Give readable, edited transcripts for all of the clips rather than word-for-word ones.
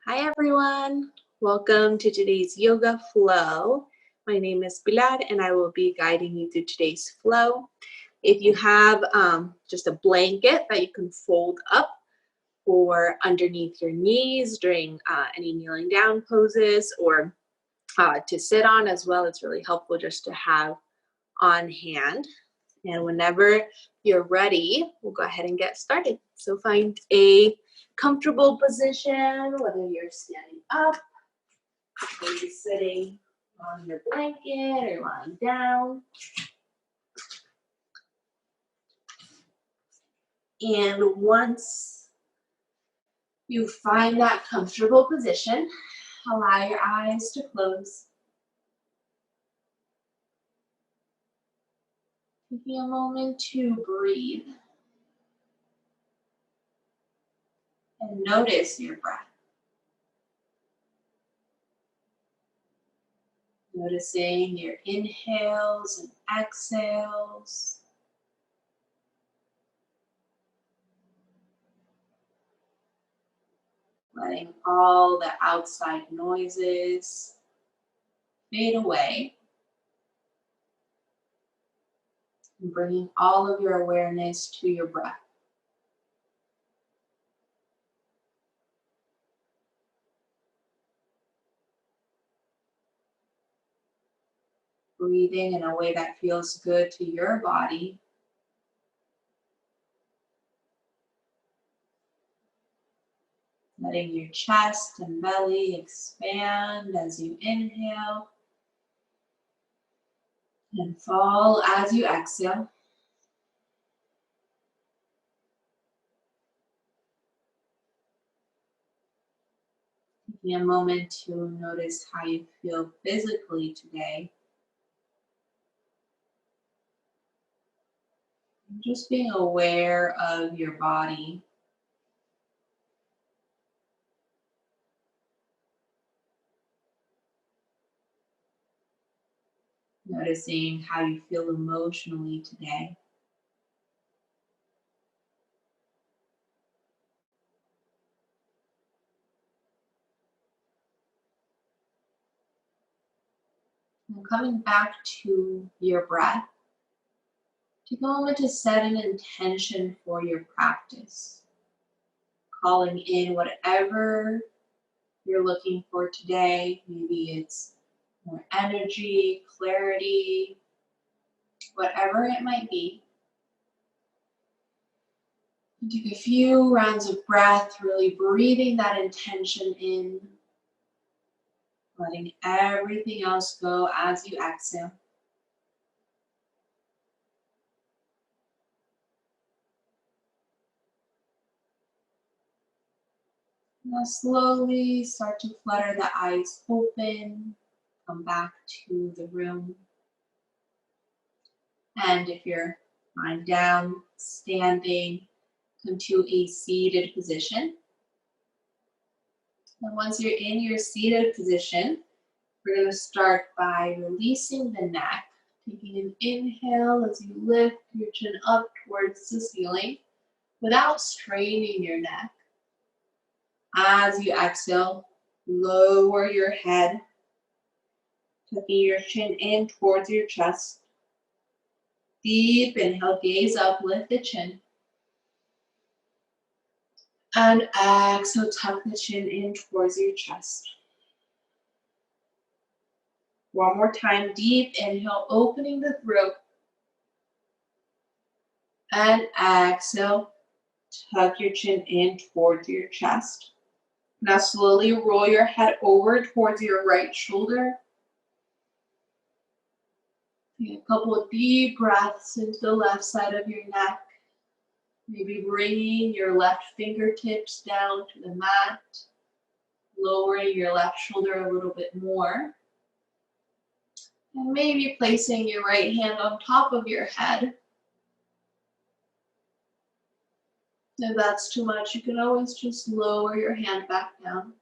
Hi everyone, welcome to today's yoga flow. My name is Pilar and I will be guiding you through today's flow. If you have just a blanket that you can fold up or underneath your knees during any kneeling down poses or to sit on as well, it's really helpful just to have on hand. And whenever you're ready, we'll go ahead and get started. So find a comfortable position, whether you're standing up or you're sitting on your blanket or lying down. And once you find that comfortable position, allow your eyes to close. Taking a moment to breathe and notice your breath. Noticing your inhales and exhales. Letting all the outside noises fade away. And bringing all of your awareness to your breath. Breathing in a way that feels good to your body. Letting your chest and belly expand as you inhale and fall as you exhale. Taking a moment to notice how you feel physically today. Just being aware of your body. Noticing how you feel emotionally today. And coming back to your breath, take a moment to set an intention for your practice. Calling in whatever you're looking for today. Maybe it's more energy, clarity, whatever it might be. And take a few rounds of breath, really breathing that intention in, letting everything else go as you exhale. Now slowly start to flutter the eyes open, come back to the room. And if you're lying down, standing, come to a seated position. And once you're in your seated position, we're going to start by releasing the neck, taking an inhale as you lift your chin up towards the ceiling without straining your neck. As you exhale, lower your head, tucking your chin in towards your chest. Deep inhale, gaze up, lift the chin. And exhale, tuck the chin in towards your chest. One more time, deep inhale, opening the throat. And exhale, tuck your chin in towards your chest. Now slowly roll your head over towards your right shoulder. Take a couple of deep breaths into the left side of your neck. Maybe bringing your left fingertips down to the mat, lowering your left shoulder a little bit more. And maybe placing your right hand on top of your head. If that's too much, you can always just lower your hand back down.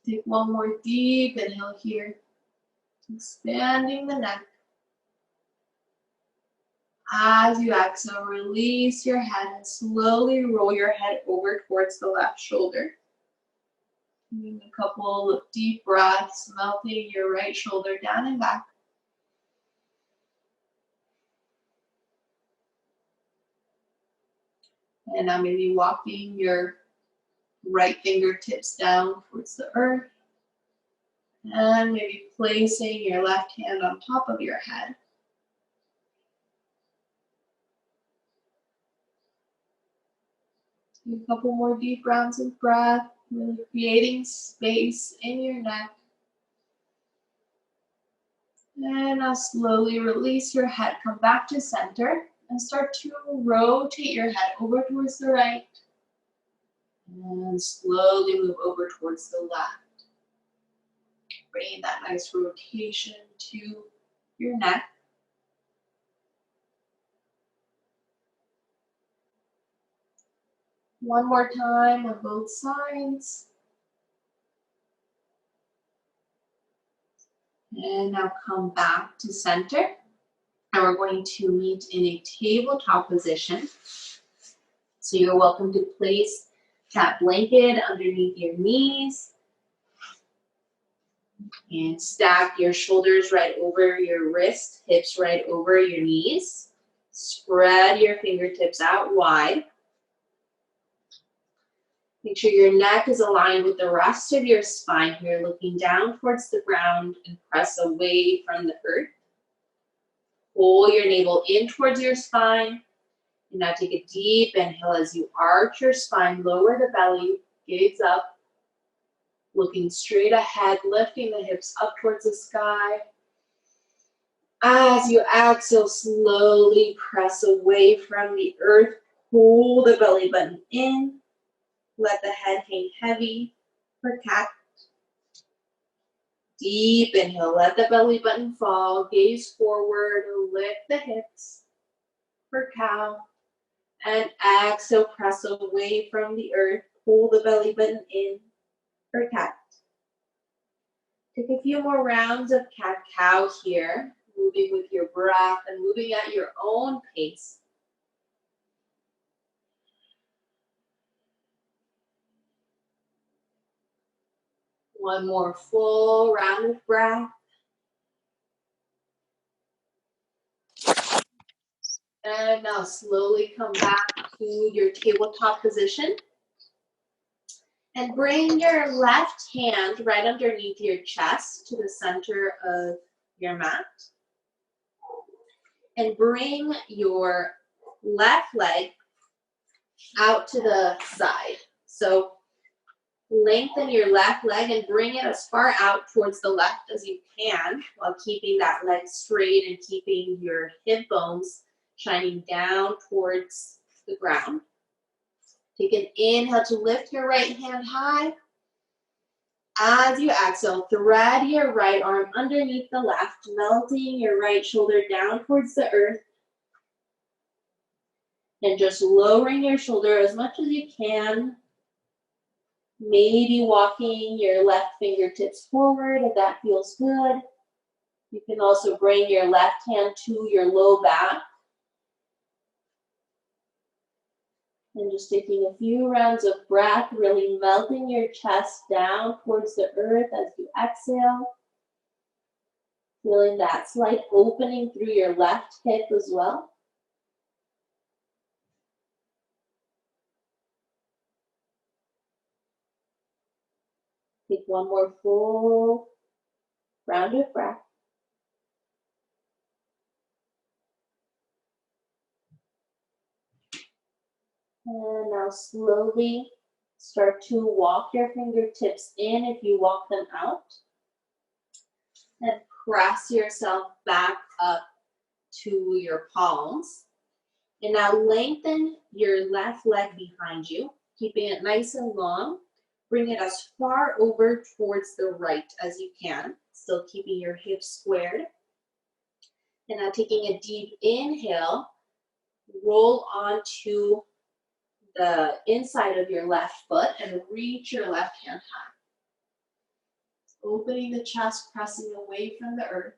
Take one more deep inhale here, expanding the neck. As you exhale, release your head and slowly roll your head over towards the left shoulder. Taking a couple of deep breaths, melting your right shoulder down and back. And now maybe walking your right fingertips down towards the earth. And maybe placing your left hand on top of your head. A couple more deep rounds of breath, really creating space in your neck. And now slowly release your head, come back to center, and start to rotate your head over towards the right. And slowly move over towards the left. Bringing that nice rotation to your neck. One more time on both sides. And now come back to center. And we're going to meet in a tabletop position. So you're welcome to place that blanket underneath your knees. And stack your shoulders right over your wrists, hips right over your knees. Spread your fingertips out wide. Make sure your neck is aligned with the rest of your spine here, looking down towards the ground and press away from the earth. Pull your navel in towards your spine. And now take a deep inhale as you arch your spine, lower the belly, gaze up. Looking straight ahead, lifting the hips up towards the sky. As you exhale, slowly press away from the earth. Pull the belly button in. Let the head hang heavy for cat. Deep inhale, let the belly button fall. Gaze forward, lift the hips for cow. And exhale, press away from the earth. Pull the belly button in for cat. Take a few more rounds of cat-cow here, moving with your breath and moving at your own pace. One more full round of breath. And now slowly come back to your tabletop position. And bring your left hand right underneath your chest to the center of your mat. And bring your left leg out to the side. So lengthen your left leg and bring it as far out towards the left as you can while keeping that leg straight and keeping your hip bones shining down towards the ground. Take an inhale to lift your right hand high. As you exhale, thread your right arm underneath the left, melting your right shoulder down towards the earth. And just lowering your shoulder as much as you can. Maybe walking your left fingertips forward if that feels good. You can also bring your left hand to your low back. And just taking a few rounds of breath, really melting your chest down towards the earth as you exhale. Feeling that slight opening through your left hip as well. Take one more full round of breath. And now slowly start to walk your fingertips in if you walk them out. And press yourself back up to your palms. And now lengthen your left leg behind you, keeping it nice and long. Bring it as far over towards the right as you can, still keeping your hips squared. And now taking a deep inhale, roll onto the inside of your left foot and reach your left hand high. Opening the chest, pressing away from the earth.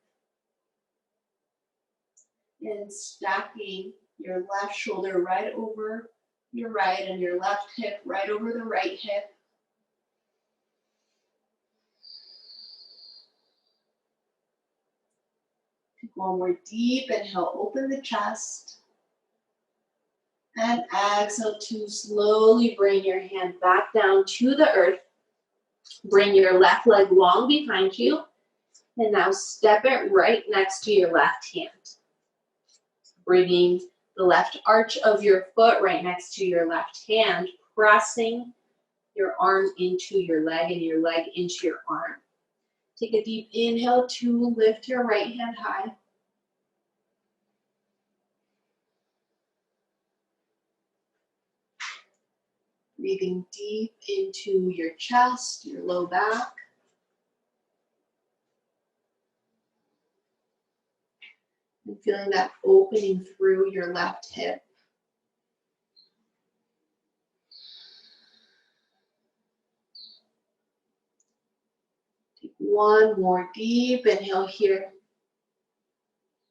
And stacking your left shoulder right over your right and your left hip right over the right hip. Take one more deep inhale, open the chest. And exhale to slowly bring your hand back down to the earth. Bring your left leg long behind you. And now step it right next to your left hand. Bringing the left arch of your foot right next to your left hand, pressing your arm into your leg and your leg into your arm. Take a deep inhale to lift your right hand high. Breathing deep into your chest, your low back. And feeling that opening through your left hip. Take one more deep inhale here.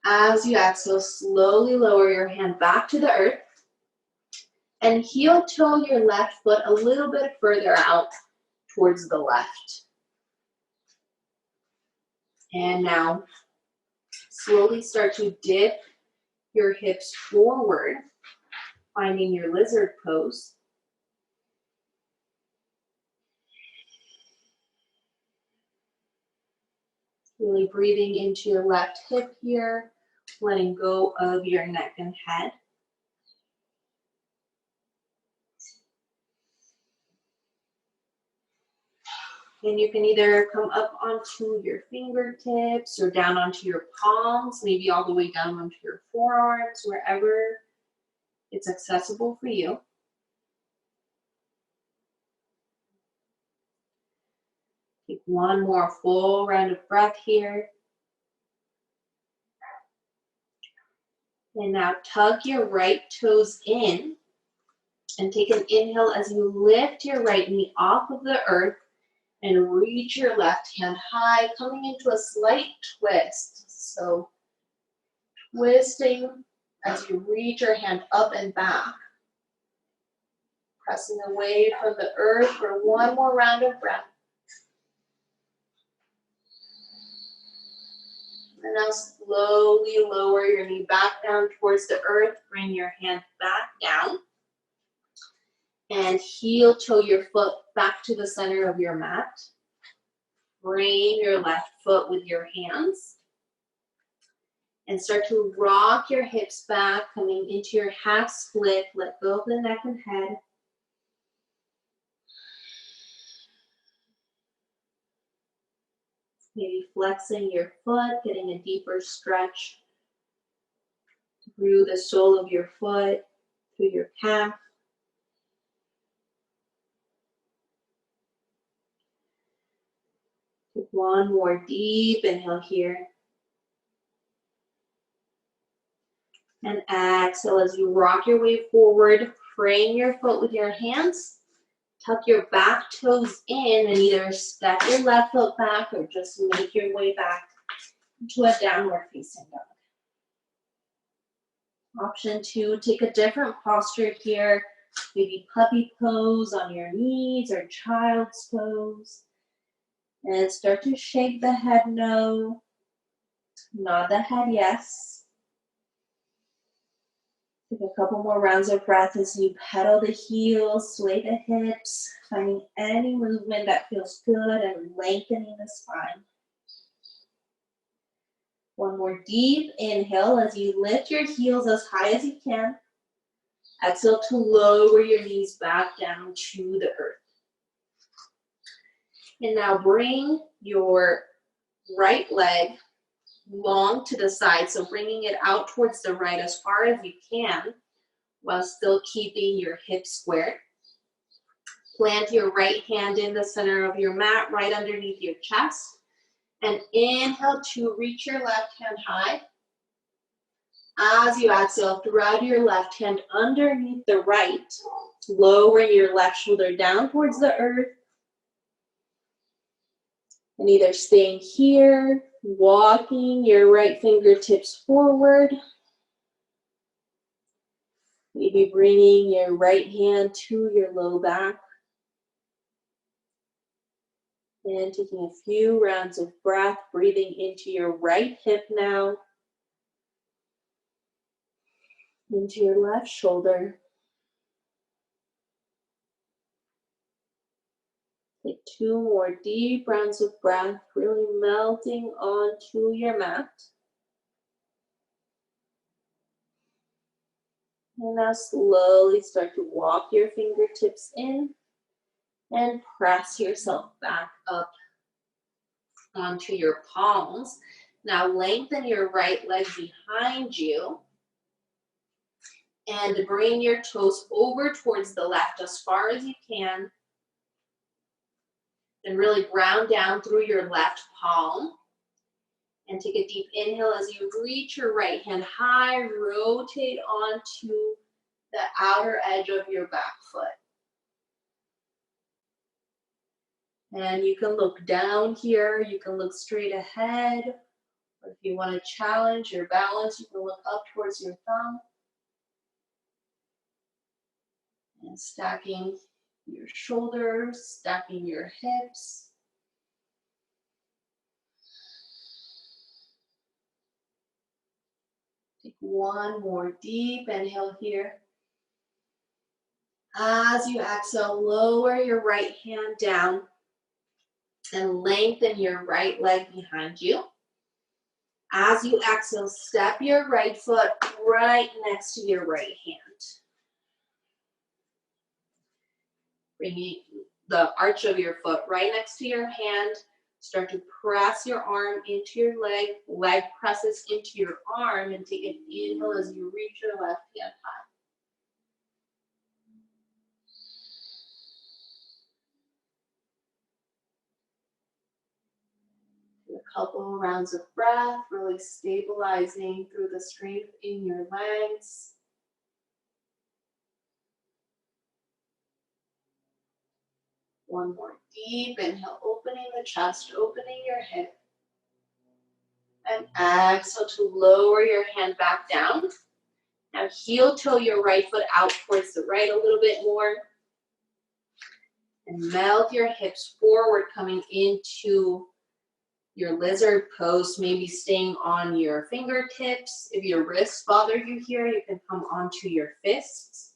As you exhale, slowly lower your hand back to the earth. And heel toe your left foot a little bit further out towards the left. And now slowly start to dip your hips forward, finding your lizard pose. Really breathing into your left hip here, letting go of your neck and head. And you can either come up onto your fingertips or down onto your palms, maybe all the way down onto your forearms, wherever it's accessible for you. Take one more full round of breath here. And now tug your right toes in and take an inhale as you lift your right knee off of the earth and reach your left hand high, coming into a slight twist. So twisting as you reach your hand up and back. Pressing away from the earth for one more round of breath. And now slowly lower your knee back down towards the earth. Bring your hand back down. And heel toe your foot back to the center of your mat. Frame your left foot with your hands. And start to rock your hips back, coming into your half split. Let go of the neck and head. Maybe flexing your foot, getting a deeper stretch through the sole of your foot, through your calf. Take one more deep inhale here. And exhale as you rock your way forward. Frame your foot with your hands. Tuck your back toes in and either step your left foot back or just make your way back into a downward facing dog. Option 2, take a different posture here. Maybe puppy pose on your knees or child's pose. And start to shake the head no. Nod the head yes. Take a couple more rounds of breath as you pedal the heels, sway the hips, finding any movement that feels good and lengthening the spine. One more deep inhale as you lift your heels as high as you can. Exhale to lower your knees back down to the earth. And now bring your right leg long to the side, so bringing it out towards the right as far as you can while still keeping your hips squared. Plant your right hand in the center of your mat right underneath your chest and inhale to reach your left hand high. As you exhale, thread your left hand underneath the right, lowering your left shoulder down towards the earth. And either staying here, walking your right fingertips forward, Maybe bringing your right hand to your low back. And taking a few rounds of breath, breathing into your right hip now. Into your left shoulder. Take 2 more deep rounds of breath, really melting onto your mat. And now slowly start to walk your fingertips in and press yourself back up onto your palms. Now lengthen your right leg behind you and bring your toes over towards the left as far as you can. And really ground down through your left palm. And take a deep inhale as you reach your right hand high, rotate onto the outer edge of your back foot. And you can look down here, you can look straight ahead, or if you want to challenge your balance, you can look up towards your thumb. And stacking your shoulders, stacking your hips. Take one more deep inhale here. As you exhale, lower your right hand down and lengthen your right leg behind you. As you exhale, step your right foot right next to your right hand. Bringing the arch of your foot right next to your hand. Start to press your arm into your leg. Leg presses into your arm, and take an inhale as you reach your left hand high. Do a couple rounds of breath, really stabilizing through the strength in your legs. One more deep inhale, opening the chest, opening your hip. And exhale to lower your hand back down. Now heel toe your right foot out towards the right a little bit more. And melt your hips forward, coming into your lizard pose, maybe staying on your fingertips. If your wrists bother you here, you can come onto your fists.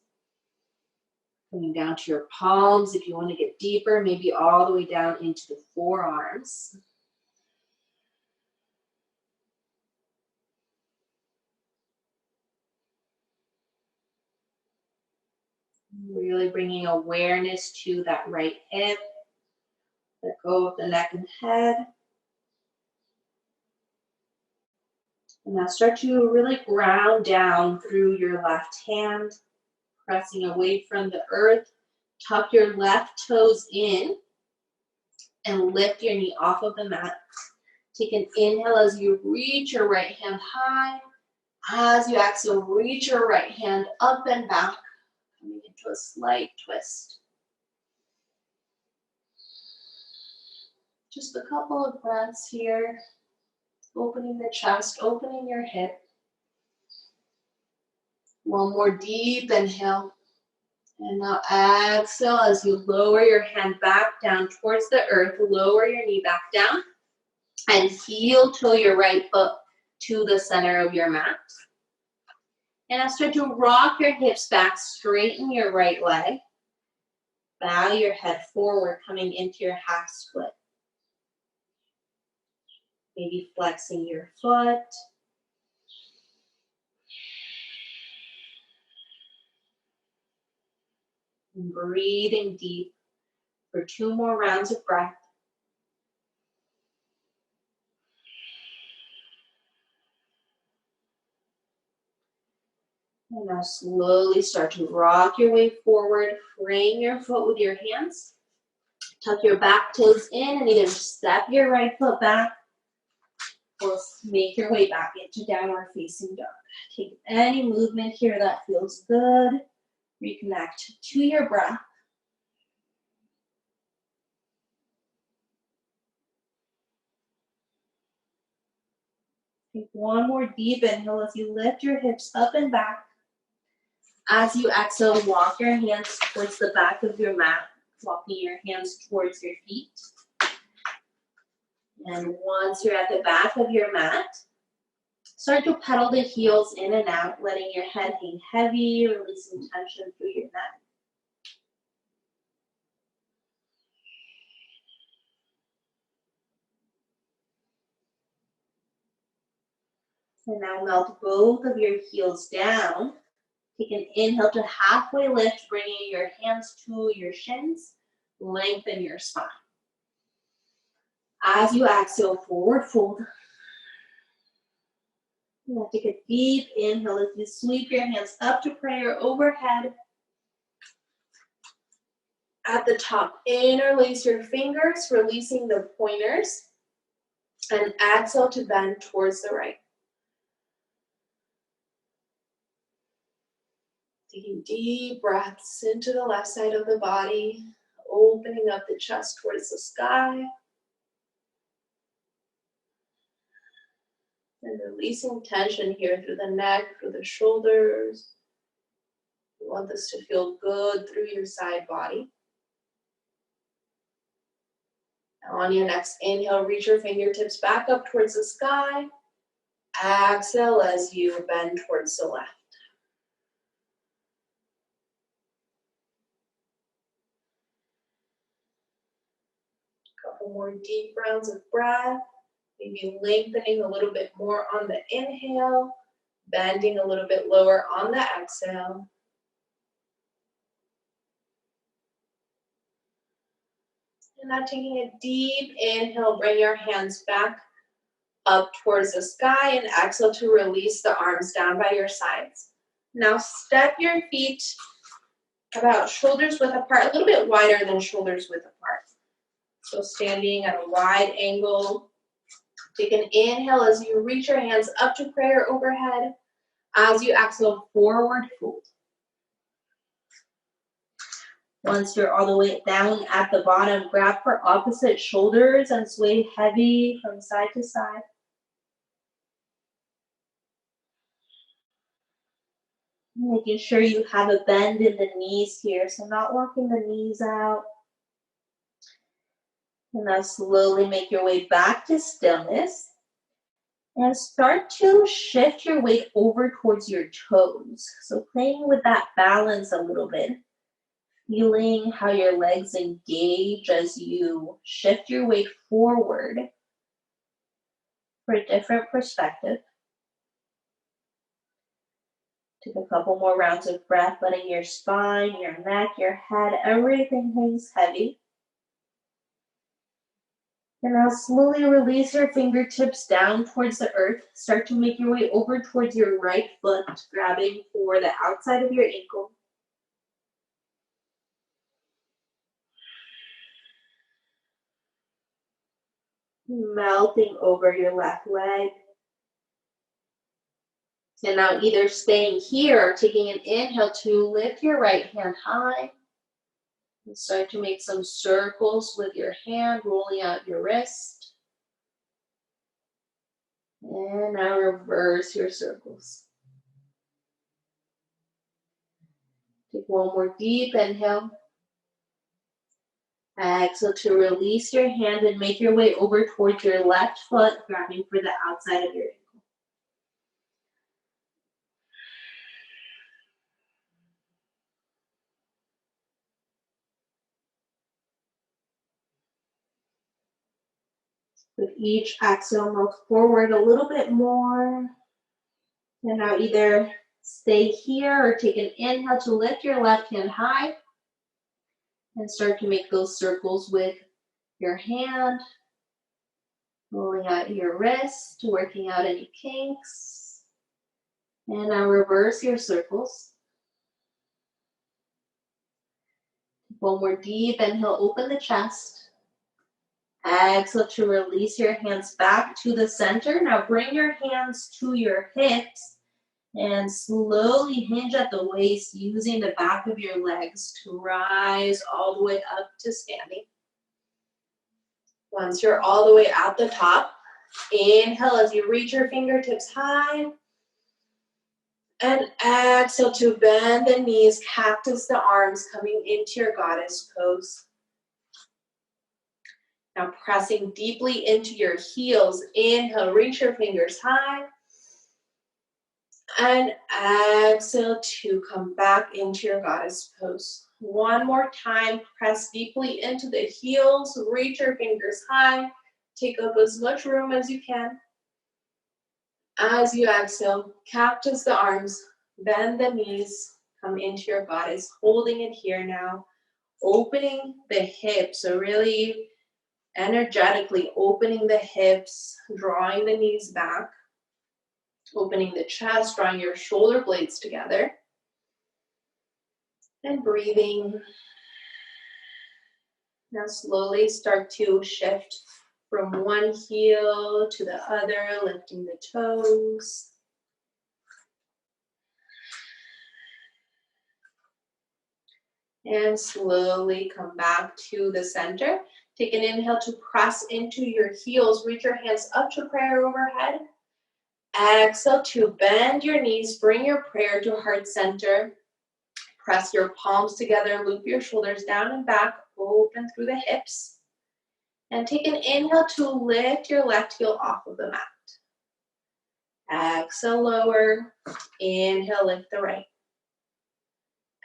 Coming down to your palms. If you want to get deeper, maybe all the way down into the forearms. Really bringing awareness to that right hip. Let go of the neck and head. And now start to really ground down through your left hand, pressing away from the earth. Tuck your left toes in and lift your knee off of the mat. Take an inhale as you reach your right hand high. As you exhale, reach your right hand up and back, coming into a slight twist. Just a couple of breaths here. Opening the chest, opening your hip. One more deep inhale. And now exhale as you lower your hand back down towards the earth. Lower your knee back down. And heel toe your right foot to the center of your mat. And now start to rock your hips back, straighten your right leg. Bow your head forward, coming into your half split. Maybe flexing your foot. And breathing deep for 2 more rounds of breath. And now slowly start to rock your way forward, frame your foot with your hands. Tuck your back toes in and either step your right foot back or make your way back into downward facing dog. Take any movement here that feels good. Reconnect to your breath. Take one more deep inhale as you lift your hips up and back. As you exhale, walk your hands towards the back of your mat, walking your hands towards your feet. And once you're at the back of your mat, start to pedal the heels in and out, letting your head hang heavy, releasing tension through your neck. And now melt both of your heels down. Take an inhale to halfway lift, bringing your hands to your shins. Lengthen your spine. As you exhale, forward fold. Now take a deep inhale as you sweep your hands up to prayer overhead. At the top, interlace your fingers, releasing the pointers. And exhale to bend towards the right. Taking deep breaths into the left side of the body, opening up the chest towards the sky. And releasing tension here through the neck, through the shoulders. You want this to feel good through your side body. Now on your next inhale, reach your fingertips back up towards the sky. Exhale as you bend towards the left. Couple more deep rounds of breath. Maybe lengthening a little bit more on the inhale, bending a little bit lower on the exhale. And now taking a deep inhale, bring your hands back up towards the sky and exhale to release the arms down by your sides. Now step your feet about shoulders width apart, a little bit wider than shoulders width apart. So standing at a wide angle. Take an inhale as you reach your hands up to prayer overhead. As you exhale, forward fold. Once you're all the way down at the bottom, grab for opposite shoulders and sway heavy from side to side. Making sure you have a bend in the knees here, so not walking the knees out. And now slowly make your way back to stillness. And start to shift your weight over towards your toes. So playing with that balance a little bit. Feeling how your legs engage as you shift your weight forward for a different perspective. Take a couple more rounds of breath, letting your spine, your neck, your head, everything hangs heavy. And now slowly release your fingertips down towards the earth. Start to make your way over towards your right foot, grabbing for the outside of your ankle. Melting over your left leg. And now either staying here or taking an inhale to lift your right hand high. And start to make some circles with your hand, rolling out your wrist. And now reverse your circles. Take one more deep inhale. Exhale to release your hand and make your way over towards your left foot, grabbing for the outside of your ankle. With each exhale, melt forward a little bit more. And now either stay here or take an inhale to lift your left hand high and start to make those circles with your hand, rolling out your wrist, working out any kinks. And now reverse your circles. One more deep inhale, open the chest. Exhale to release your hands back to the center. Now bring your hands to your hips and slowly hinge at the waist using the back of your legs to rise all the way up to standing. Once you're all the way at the top, inhale as you reach your fingertips high. And exhale to bend the knees, cactus the arms, coming into your goddess pose. Now pressing deeply into your heels. Inhale, reach your fingers high. And exhale to come back into your goddess pose. One more time, press deeply into the heels, reach your fingers high, take up as much room as you can. As you exhale, cactus the arms, bend the knees, come into your goddess, holding it here now, opening the hips, so really energetically opening the hips, drawing the knees back, opening the chest, drawing your shoulder blades together, and breathing. Now slowly start to shift from one heel to the other, lifting the toes. And slowly come back to the center. Take an inhale to press into your heels. Reach your hands up to prayer overhead. Exhale to bend your knees. Bring your prayer to heart center. Press your palms together. Loop your shoulders down and back. Open through the hips. And take an inhale to lift your left heel off of the mat. Exhale, lower. Inhale, lift the right.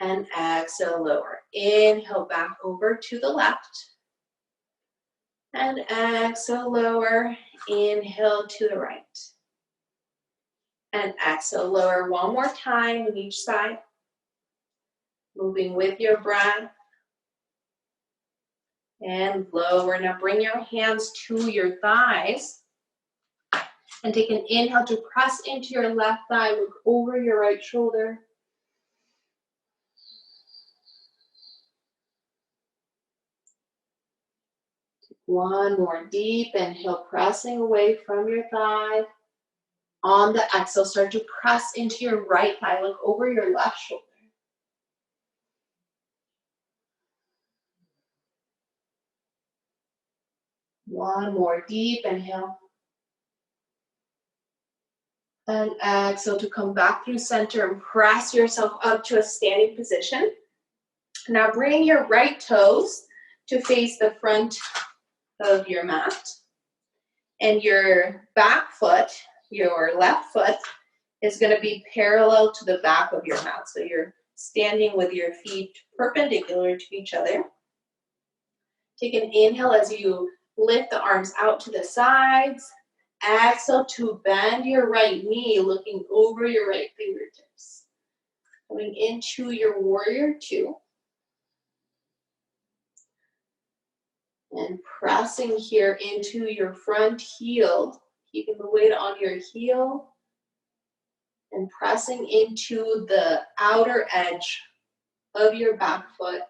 And exhale, lower. Inhale, back over to the left. And exhale, lower. Inhale to the right. And exhale, lower one more time on each side. Moving with your breath. And lower. Now bring your hands to your thighs. And take an inhale to press into your left thigh. Look over your right shoulder. One more deep inhale, pressing away from your thigh. On the exhale, start to press into your right thigh. Look over your left shoulder. One more deep inhale. And exhale to come back through center and press yourself up to a standing position. Now bring your right toes to face the front of your mat. And your back foot, your left foot, is going to be parallel to the back of your mat. So you're standing with your feet perpendicular to each other. Take an inhale as you lift the arms out to the sides. Exhale to bend your right knee, looking over your right fingertips. Coming into your warrior two. And pressing here into your front heel, keeping the weight on your heel. And pressing into the outer edge of your back foot.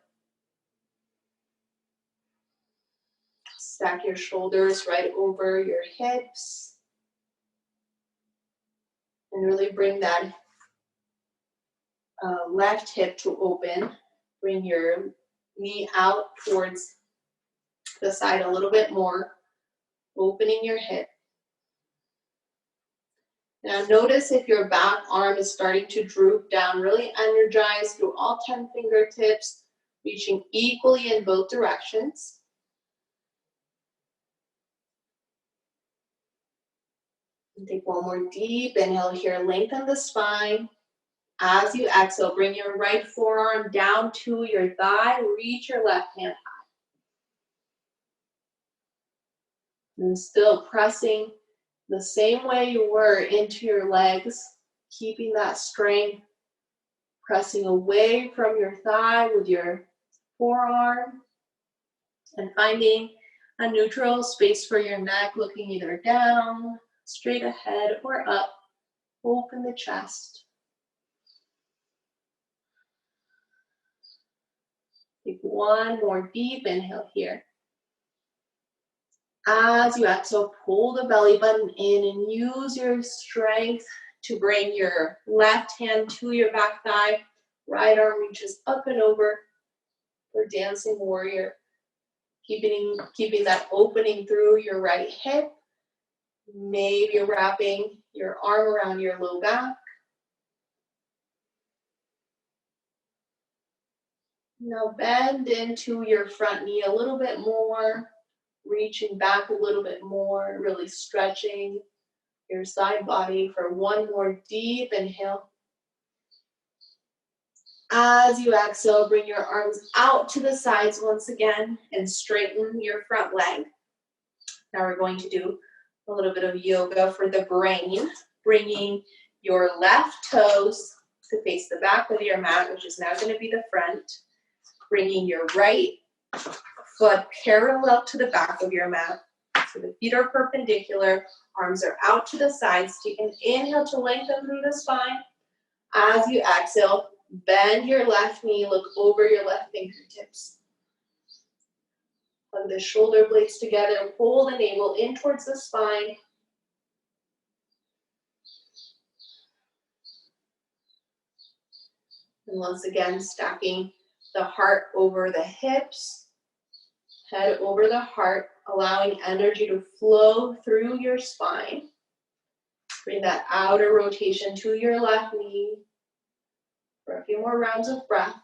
Stack your shoulders right over your hips. And really bring that left hip to open. Bring your knee out towards the side a little bit more. Opening your hip. Now notice if your back arm is starting to droop down. Really energize through all 10 fingertips, reaching equally in both directions. And take one more deep inhale here. Lengthen the spine. As you exhale, bring your right forearm down to your thigh. Reach your left hand high. And still pressing the same way you were into your legs, keeping that strength, pressing away from your thigh with your forearm, and finding a neutral space for your neck, looking either down, straight ahead, or up. Open the chest. Take one more deep inhale here. As you exhale, pull the belly button in and use your strength to bring your left hand to your back thigh. Right arm reaches up and over for dancing warrior. Keeping that opening through your right hip. Maybe you're wrapping your arm around your low back. Now bend into your front knee a little bit more, reaching back a little bit more, really stretching your side body for one more deep inhale. As you exhale, bring your arms out to the sides once again and straighten your front leg. Now we're going to do a little bit of yoga for the brain, bringing your left toes to face the back of your mat, which is now going to be the front, bringing your right foot parallel to the back of your mat. So the feet are perpendicular, arms are out to the sides. Take an inhale to lengthen through the spine. As you exhale, bend your left knee, look over your left fingertips. Hug the shoulder blades together, pull the navel in towards the spine. And once again, stacking the heart over the hips, head over the heart, allowing energy to flow through your spine. Bring that outer rotation to your left knee for a few more rounds of breath.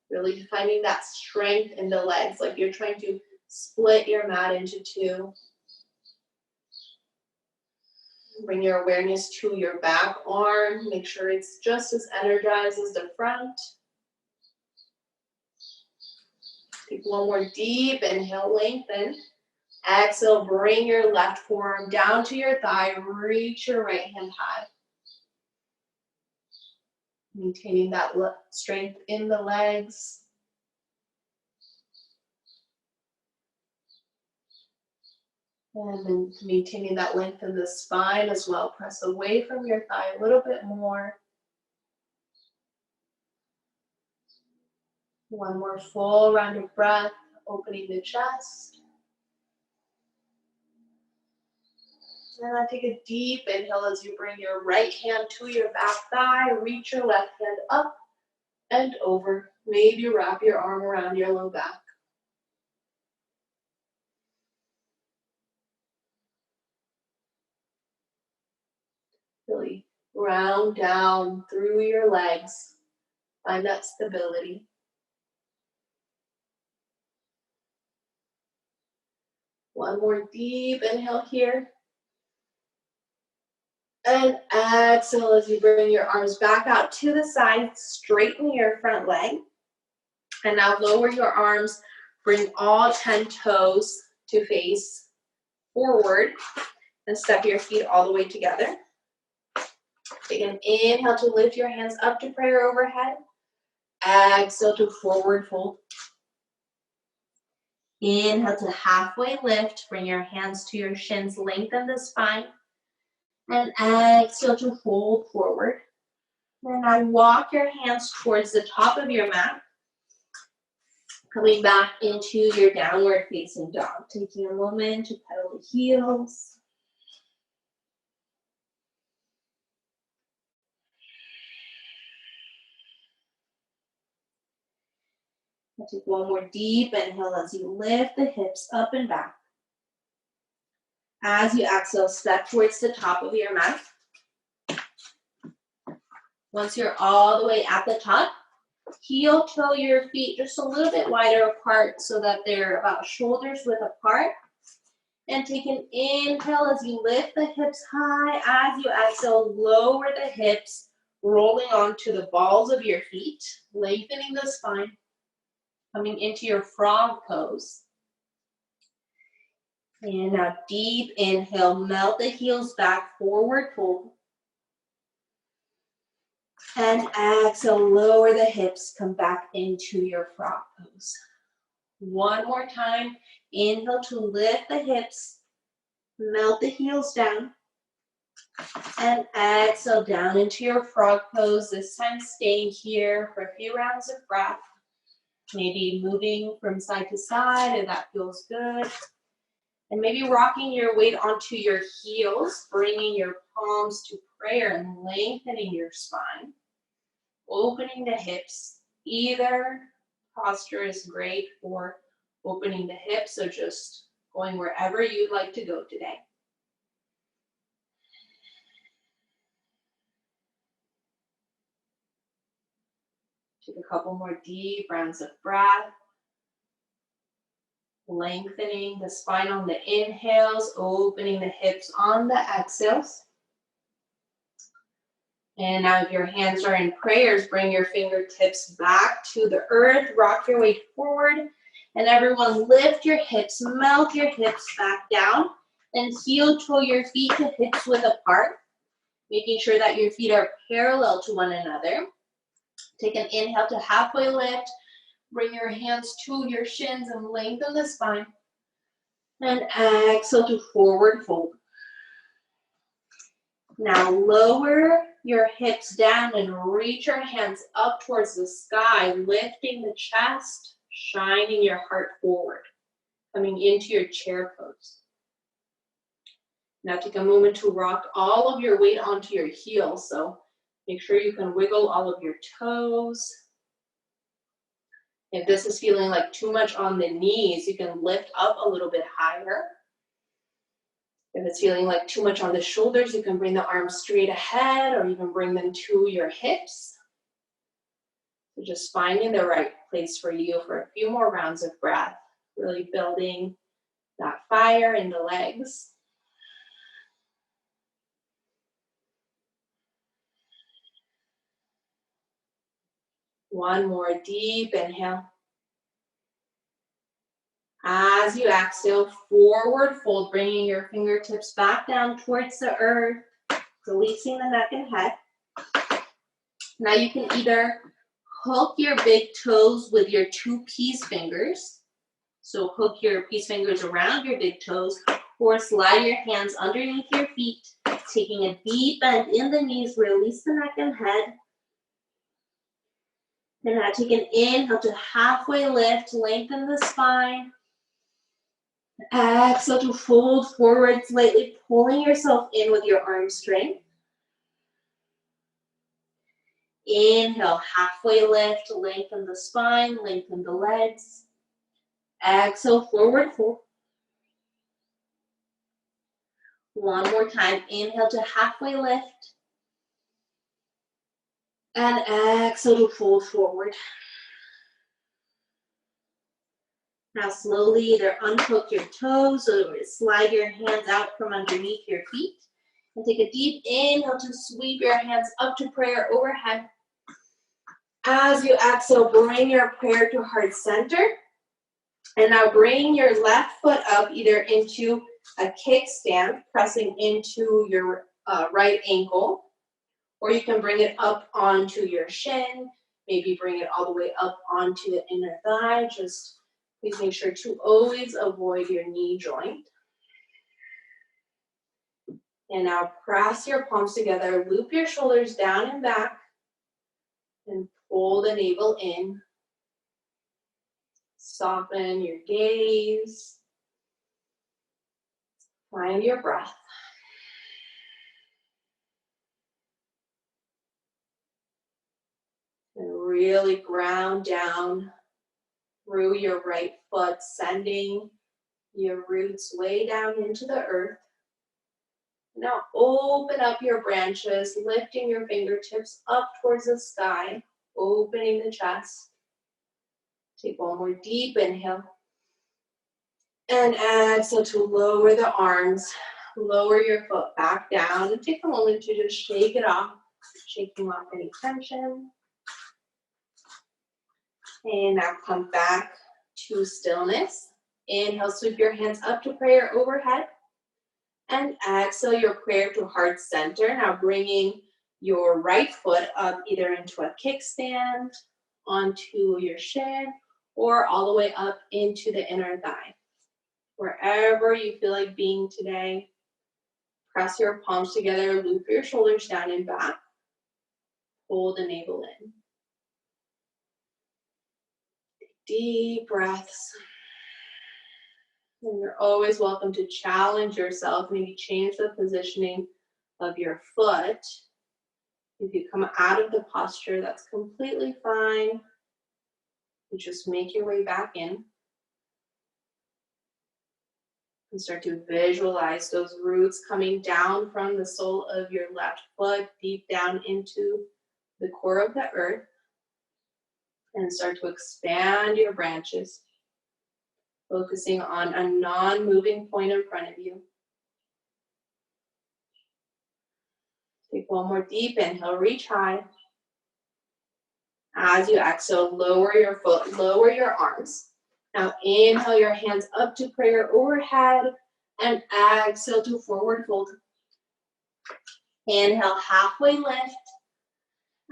Really finding that strength in the legs, like you're trying to split your mat into two. Bring your awareness to your back arm. Make sure it's just as energized as the front. Take one more deep inhale, lengthen. Exhale, bring your left forearm down to your thigh. Reach your right hand high. Maintaining that strength in the legs. And then maintaining that length in the spine as well. Press away from your thigh a little bit more. One more full round of breath, opening the chest. And then take a deep inhale as you bring your right hand to your back thigh. Reach your left hand up and over. Maybe wrap your arm around your low back. Really round down through your legs. Find that stability. One more deep inhale here. And exhale as you bring your arms back out to the side. Straighten your front leg. And now lower your arms. Bring all 10 toes to face forward. And step your feet all the way together. Take an inhale to lift your hands up to prayer overhead. Exhale to forward fold. Inhale to halfway lift. Bring your hands to your shins. Lengthen the spine. And exhale to fold forward. Then now walk your hands towards the top of your mat. Coming back into your downward facing dog. Taking a moment to pedal the heels. I'll take one more deep inhale as you lift the hips up and back. As you exhale, step towards the top of your mat. Once you're all the way at the top, heel toe your feet just a little bit wider apart so that they're about shoulders width apart. And take an inhale as you lift the hips high. As you exhale, lower the hips, rolling onto the balls of your feet, lengthening the spine, coming into your frog pose. And now deep inhale, melt the heels back, forward fold. And exhale, lower the hips, come back into your frog pose. One more time, inhale to lift the hips, melt the heels down. And exhale down into your frog pose, this time staying here for a few rounds of breath. Maybe moving from side to side if that feels good. And maybe rocking your weight onto your heels, bringing your palms to prayer and lengthening your spine. Opening the hips. Either posture is great for opening the hips, so just going wherever you'd like to go today. Take a couple more deep rounds of breath. Lengthening the spine on the inhales, opening the hips on the exhales. And now if your hands are in prayers, bring your fingertips back to the earth, rock your weight forward. And everyone lift your hips, melt your hips back down, and heel toe your feet to hips width apart, making sure that your feet are parallel to one another. Take an inhale to halfway lift. Bring your hands to your shins and lengthen the spine. And exhale to forward fold. Now lower your hips down and reach your hands up towards the sky, lifting the chest, shining your heart forward, coming into your chair pose. Now take a moment to rock all of your weight onto your heels. So make sure you can wiggle all of your toes. If this is feeling like too much on the knees, you can lift up a little bit higher. If it's feeling like too much on the shoulders, you can bring the arms straight ahead or even bring them to your hips. So just finding the right place for you for a few more rounds of breath, really building that fire in the legs. One more deep inhale. As you exhale, forward fold, bringing your fingertips back down towards the earth, releasing the neck and head. Now you can either hook your big toes with your two peace fingers. So hook your peace fingers around your big toes, or slide your hands underneath your feet, taking a deep bend in the knees, release the neck and head. And now take an inhale to halfway lift, lengthen the spine. Exhale to fold forward slightly, pulling yourself in with your arm strength. Inhale, halfway lift, lengthen the spine, lengthen the legs. Exhale, forward fold. One more time, inhale to halfway lift. And exhale to fold forward. Now slowly either unhook your toes or slide your hands out from underneath your feet. And take a deep inhale to sweep your hands up to prayer overhead. As you exhale, bring your prayer to heart center. And now bring your left foot up either into a kickstand, pressing into your right ankle. Or you can bring it up onto your shin. Maybe bring it all the way up onto the inner thigh. Just please make sure to always avoid your knee joint. And now press your palms together, loop your shoulders down and back, and pull the navel in. Soften your gaze. Find your breath. And really ground down through your right foot, sending your roots way down into the earth. Now open up your branches, lifting your fingertips up towards the sky, opening the chest. Take one more deep inhale. And exhale to lower the arms, lower your foot back down, and take a moment to just shake it off, shaking off any tension. And now come back to stillness. Inhale, sweep your hands up to prayer overhead. And exhale your prayer to heart center. Now bringing your right foot up either into a kickstand, onto your shin, or all the way up into the inner thigh. Wherever you feel like being today, press your palms together, loop your shoulders down and back. Pull the navel in. Deep breaths. And you're always welcome to challenge yourself. Maybe change the positioning of your foot. If you come out of the posture, that's completely fine. You just make your way back in. And start to visualize those roots coming down from the sole of your left foot, deep down into the core of the earth. And start to expand your branches, focusing on a non-moving point in front of you. Take one more deep inhale, reach high. As you exhale, lower your foot, lower your arms. Now inhale your hands up to prayer overhead and exhale to forward fold. Inhale, halfway lift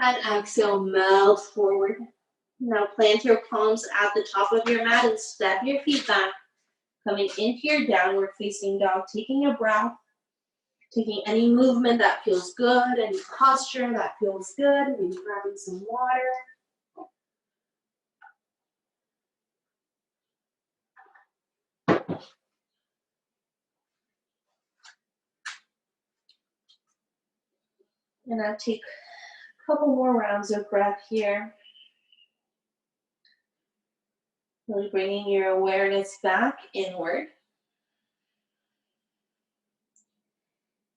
and exhale, melt forward. Now plant your palms at the top of your mat and step your feet back. Coming into your downward facing dog, taking a breath, taking any movement that feels good, any posture that feels good, maybe grabbing some water. And I'll take a couple more rounds of breath here. Really bringing your awareness back inward.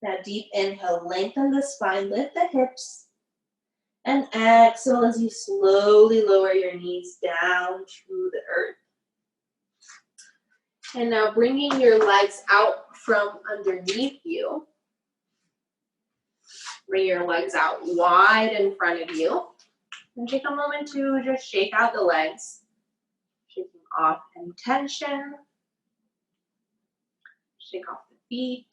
That deep inhale, lengthen the spine, lift the hips. And exhale as you slowly lower your knees down to the earth. And now bringing your legs out from underneath you. Bring your legs out wide in front of you. And take a moment to just shake out the legs. Shaking off any tension. Shake off the feet.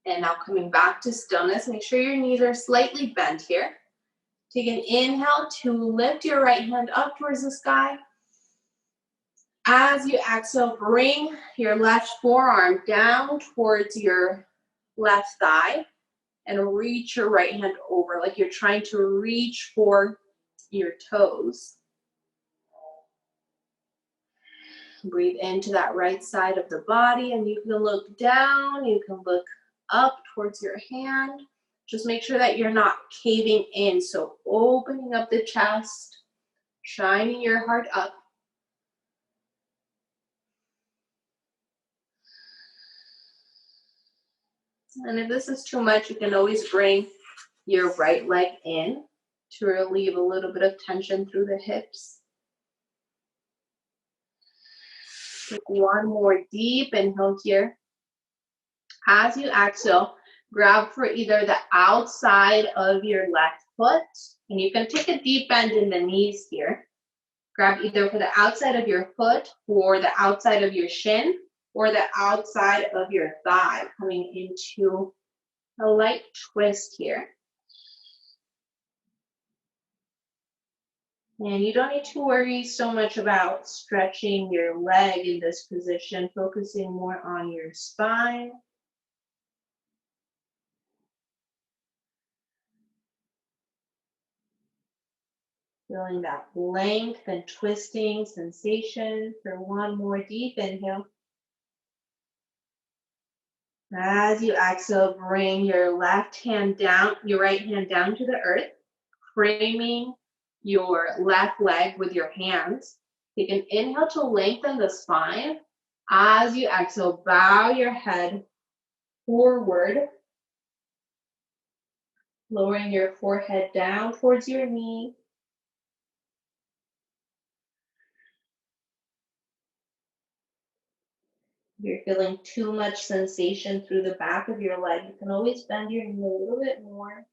And now coming back to stillness, make sure your knees are slightly bent here. Take an inhale to lift your right hand up towards the sky. As you exhale, bring your left forearm down towards your left thigh and reach your right hand over like you're trying to reach for your toes. Breathe into that right side of the body, and you can look down, you can look up towards your hand. Just make sure that you're not caving in. So opening up the chest, shining your heart up. And if this is too much, you can always bring your right leg in to relieve a little bit of tension through the hips. Take one more deep inhale here. As you exhale, grab for either the outside of your left foot, and you can take a deep bend in the knees here. Grab either for the outside of your foot or the outside of your shin or the outside of your thigh, coming into a light twist here. And you don't need to worry so much about stretching your leg in this position, focusing more on your spine. Feeling that length and twisting sensation for one more deep inhale. As you exhale, bring your left hand down, your right hand down to the earth, framing your left leg with your hands. Take an inhale to lengthen the spine. As you exhale, bow your head forward, lowering your forehead down towards your knee. If you're feeling too much sensation through the back of your leg, you can always bend your knee a little bit more.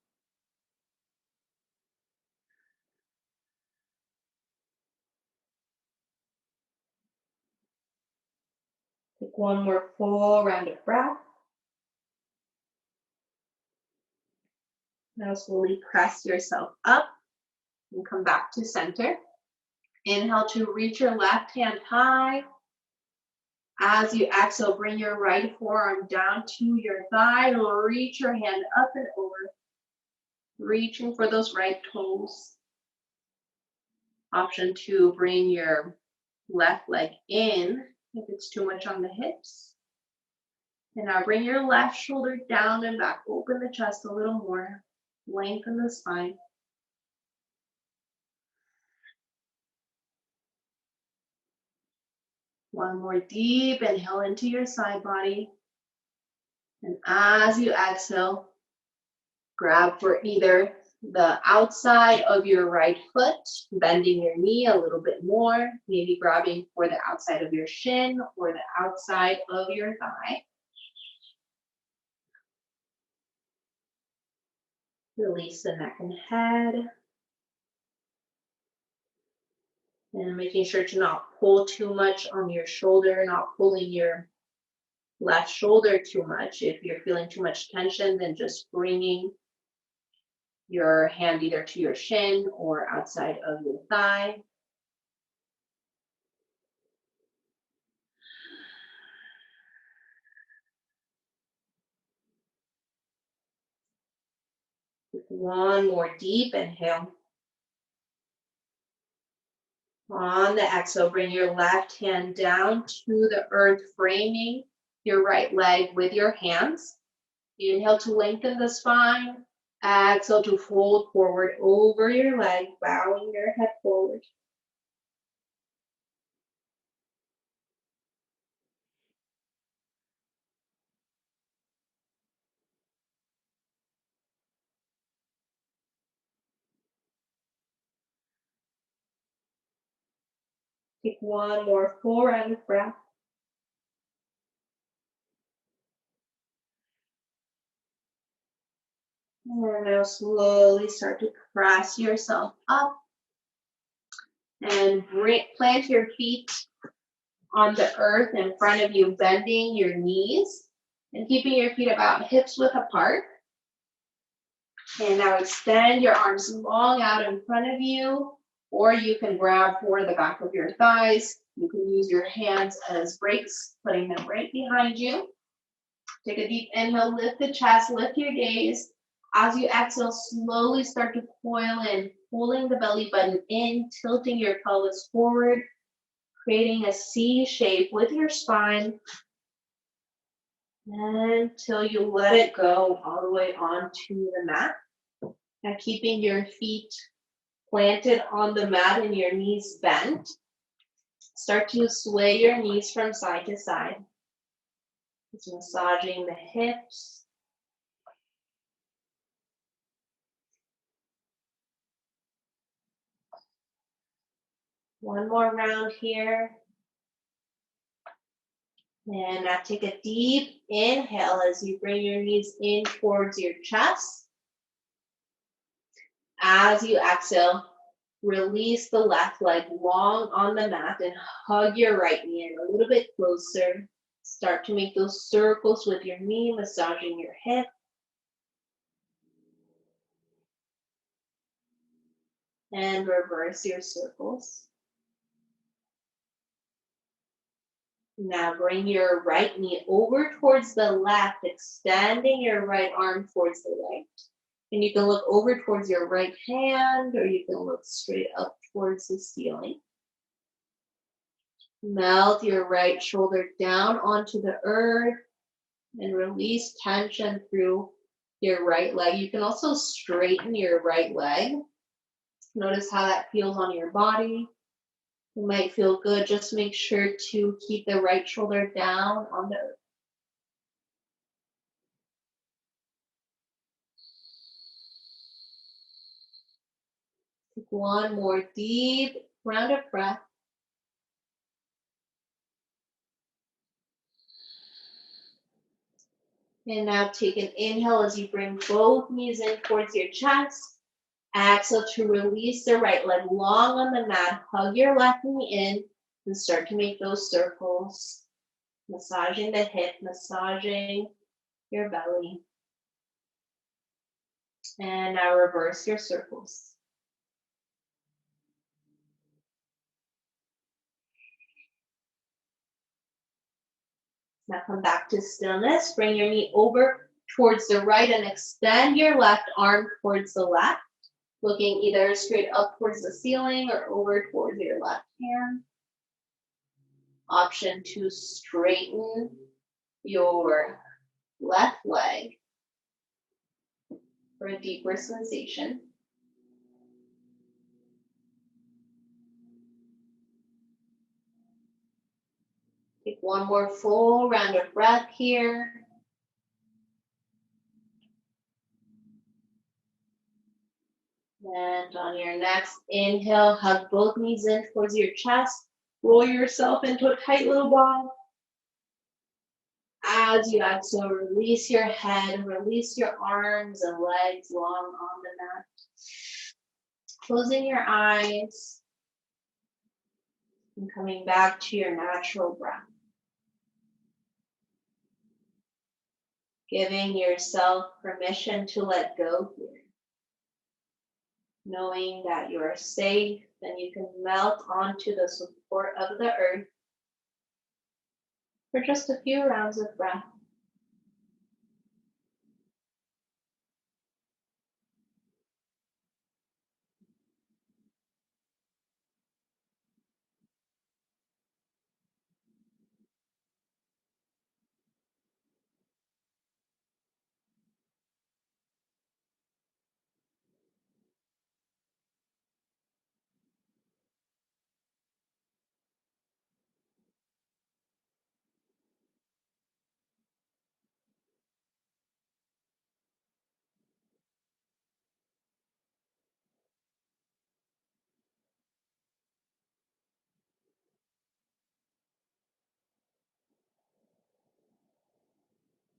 Take one more full round of breath. Now slowly press yourself up and come back to center. Inhale to reach your left hand high. As you exhale, bring your right forearm down to your thigh and reach your hand up and over, reaching for those right toes. Option 2, bring your left leg in if it's too much on the hips. And now bring your left shoulder down and back. Open the chest a little more. Lengthen the spine. One more deep inhale into your side body. And as you exhale, grab for either the outside of your right foot, bending your knee a little bit more, maybe grabbing for the outside of your shin or the outside of your thigh. Release the neck and head. And making sure to not pull too much on your shoulder, not pulling your left shoulder too much. If you're feeling too much tension, then just bringing your hand either to your shin or outside of your thigh. One more deep inhale. On the exhale, bring your left hand down to the earth, framing your right leg with your hands. Inhale to lengthen the spine. Exhale to fold forward over your leg, bowing your head forward. Take one more full round of breath. And now slowly start to press yourself up and plant your feet on the earth in front of you, bending your knees and keeping your feet about hips width apart. And now extend your arms long out in front of you, or you can grab for the back of your thighs. You can use your hands as brakes, putting them right behind you. Take a deep inhale, lift the chest, lift your gaze. As you exhale, slowly start to coil in, pulling the belly button in, tilting your pelvis forward, creating a C shape with your spine until you let it go all the way onto the mat. Now keeping your feet planted on the mat and your knees bent, start to sway your knees from side to side. Just massaging the hips. One more round here. And now take a deep inhale as you bring your knees in towards your chest. As you exhale, release the left leg long on the mat and hug your right knee in a little bit closer. Start to make those circles with your knee, massaging your hip. And reverse your circles. Now bring your right knee over towards the left, extending your right arm towards the right. And you can look over towards your right hand, or you can look straight up towards the ceiling. Melt your right shoulder down onto the earth and release tension through your right leg. You can also straighten your right leg. Notice how that feels on your body. It might feel good. Just make sure to keep the right shoulder down on the earth. Take one more deep round of breath. And now take an inhale as you bring both knees in towards your chest. Exhale to release the right leg long on the mat. Hug your left knee in and start to make those circles. Massaging the hip, massaging your belly. And now reverse your circles. Now come back to stillness. Bring your knee over towards the right and extend your left arm towards the left. Looking either straight up towards the ceiling or over towards your left hand. Option to straighten your left leg for a deeper sensation. Take one more full round of breath here. And on your next inhale, hug both knees in towards your chest. Roll yourself into a tight little ball. As you exhale, release your head, release your arms and legs long on the mat. Closing your eyes and coming back to your natural breath. Giving yourself permission to let go here. Knowing that you are safe and you can melt onto the support of the earth for just a few rounds of breath.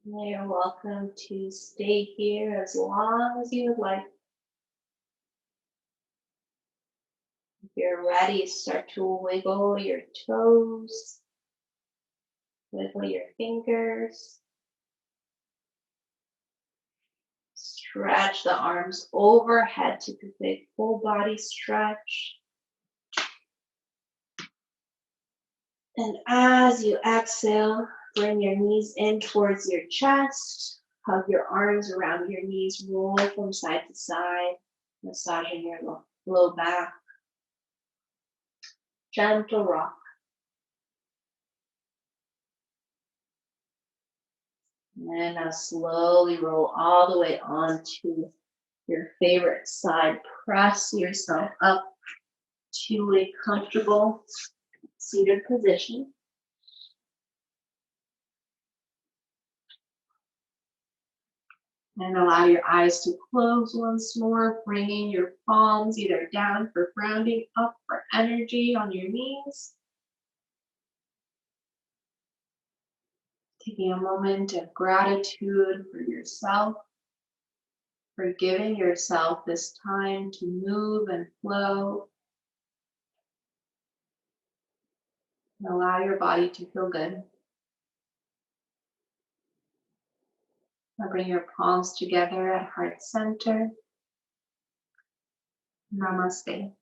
You're welcome to stay here as long as you would like. If you're ready, start to wiggle your toes, wiggle your fingers. Stretch the arms overhead to the big full body stretch. And as you exhale, bring your knees in towards your chest. Hug your arms around your knees, roll from side to side, massaging your low back. Gentle rock. And now slowly roll all the way onto your favorite side. Press yourself up to a comfortable seated position. And allow your eyes to close once more, bringing your palms either down for grounding, up for energy on your knees. Taking a moment of gratitude for yourself, for giving yourself this time to move and flow. And allow your body to feel good. Now bring your palms together at heart center. Namaste.